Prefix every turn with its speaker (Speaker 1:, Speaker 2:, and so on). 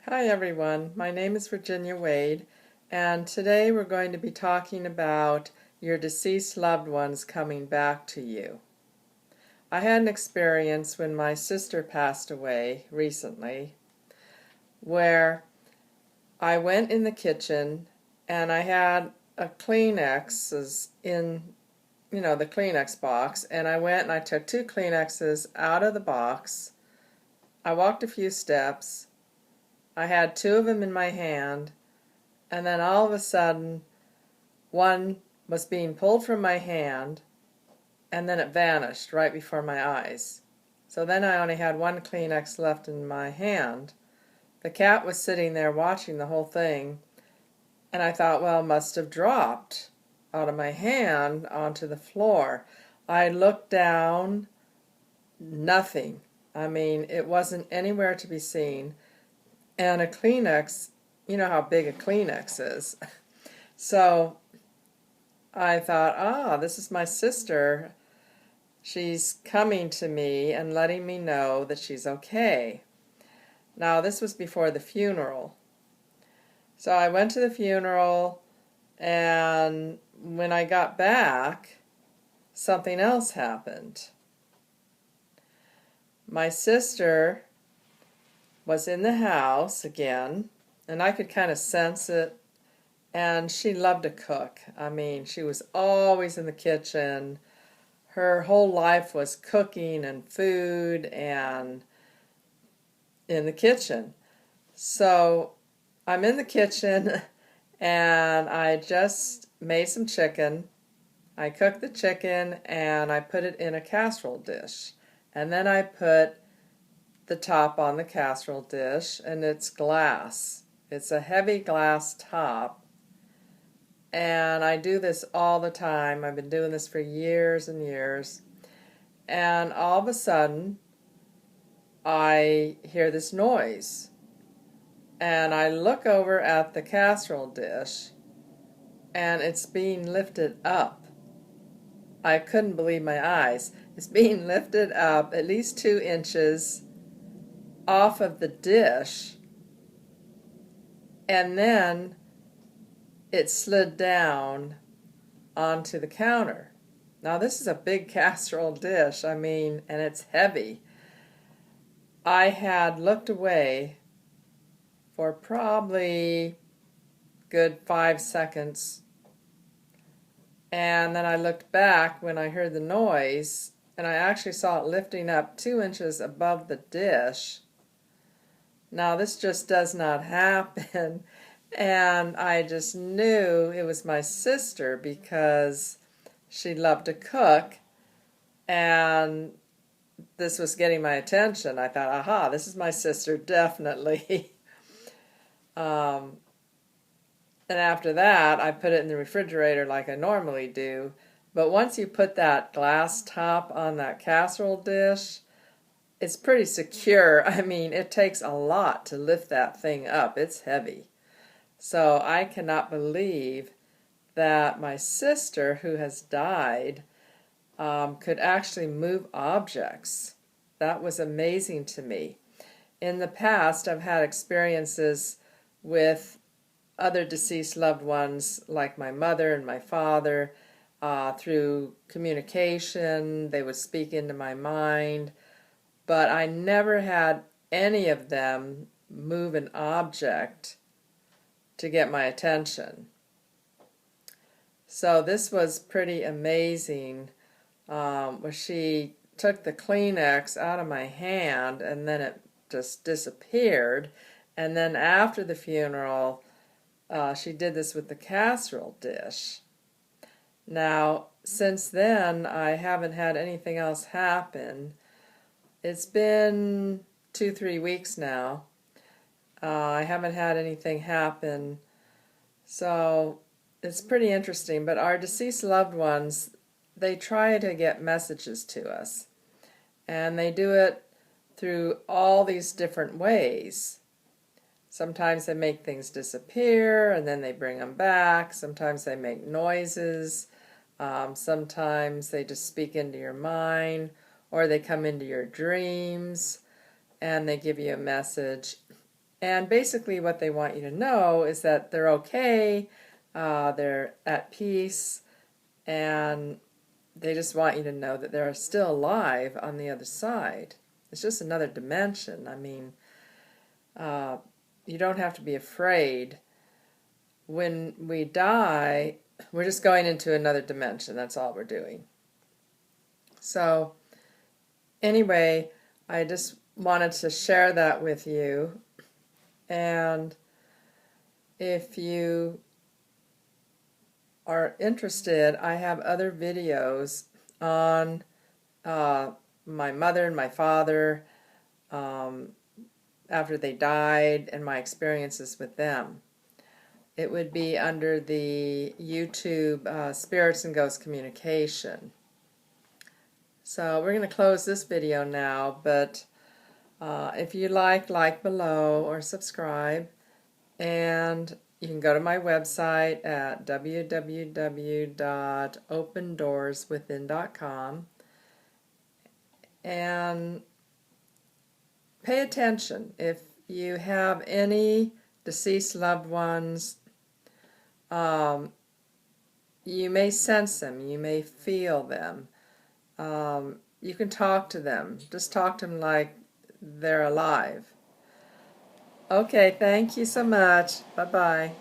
Speaker 1: Hi everyone, my name is Virginia Wade, and today we're going to be talking about your deceased loved ones coming back to you. I had an experience when my sister passed away recently where I went in the kitchen and I had a Kleenexes in, the Kleenex box, and I went and I took two Kleenexes out of the box. I walked a few steps. I had two of them in my hand, and then all of a sudden one was being pulled from my hand and then it vanished right before my eyes. So then I only had one Kleenex left in my hand. The cat was sitting there watching the whole thing, and I thought, well, it must have dropped out of my hand onto the floor. I looked down, nothing. I mean, it wasn't anywhere to be seen. And a Kleenex, you know how big a Kleenex is. So I thought, this is my sister. She's coming to me and letting me know that she's okay. Now, this was before the funeral. So I went to the funeral, and when I got back, something else happened. My sister was in the house again, and I could kind of sense it. And she loved to cook. I mean, she was always in the kitchen. Her whole life was cooking and food and in the kitchen. So I'm in the kitchen and I just made some chicken. I cooked the chicken and I put it in a casserole dish. And then I put the top on the casserole dish, and it's glass. It's a heavy glass top. And I do this all the time. I've been doing this for years and years. And all of a sudden, I hear this noise. And I look over at the casserole dish, and it's being lifted up. I couldn't believe my eyes. It's being lifted up at least 2 inches off of the dish. And then it slid down onto the counter. Now this is a big casserole dish, and it's heavy. I had looked away for probably good 5 seconds, and then I looked back when I heard the noise, and I actually saw it lifting up 2 inches above the dish. Now this just does not happen. And I just knew it was my sister because she loved to cook, and this was getting my attention. I thought, aha, this is my sister, definitely. And after that, I put it in the refrigerator like I normally do. But once you put that glass top on that casserole dish, it's pretty secure. It takes a lot to lift that thing up. It's heavy. So I cannot believe that my sister, who has died, could actually move objects. That was amazing to me. In the past, I've had experiences with other deceased loved ones, like my mother and my father, through communication. They would speak into my mind, but I never had any of them move an object to get my attention. So this was pretty amazing, where she took the Kleenex out of my hand and then it just disappeared. And then after the funeral, she did this with the casserole dish. Now, since then, I haven't had anything else happen. It's been 2-3 weeks now. I haven't had anything happen, so it's pretty interesting. But our deceased loved ones, they try to get messages to us, and they do it through all these different ways. Sometimes they make things disappear, and then they bring them back. Sometimes they make noises. Sometimes they just speak into your mind, or they come into your dreams, and they give you a message. And basically what they want you to know is that they're okay, they're at peace, and they just want you to know that they're still alive on the other side. It's just another dimension. I mean, you don't have to be afraid. When we die, we're just going into another dimension. That's all we're doing. So, anyway, I just wanted to share that with you. And if you are interested, I have other videos on my mother and my father after they died and my experiences with them. It would be under the YouTube Spirits and Ghost Communication. So we're going to close this video now, but if you like below or subscribe, and you can go to my website at www.opendoorswithin.com and pay attention. If you have any deceased loved ones, you may sense them, you may feel them. You can talk to them. Just talk to them like they're alive. Okay, thank you so much. Bye-bye.